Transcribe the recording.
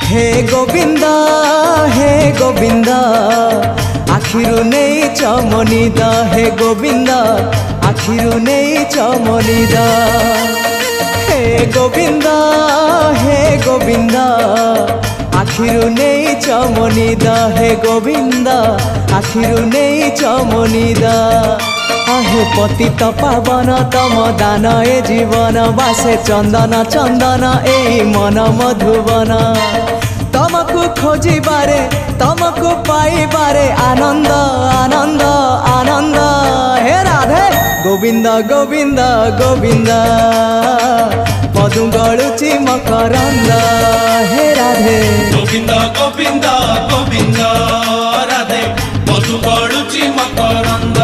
हे गोविंद हे गोविंद आखिरु नहीं चमनिद हे गोविंद आखिरु नहीं चमनिद हे गोविंद आखिरु नहीं चमनिद हे गोविंद आखिरु नहीं चमनिद हे पतित पावन तम दान ए जीवन बासे चंदन चंदन ए मन मधुवन तमको खोजिबारे तमको पाइबारे आनंद आनंद आनंद हे राधे गोविंद गोविंद गोविंद मधु गलुची मकरंद हे राधे गोविंद गोविंद गोविंद राधे मधु गलुची मकरंद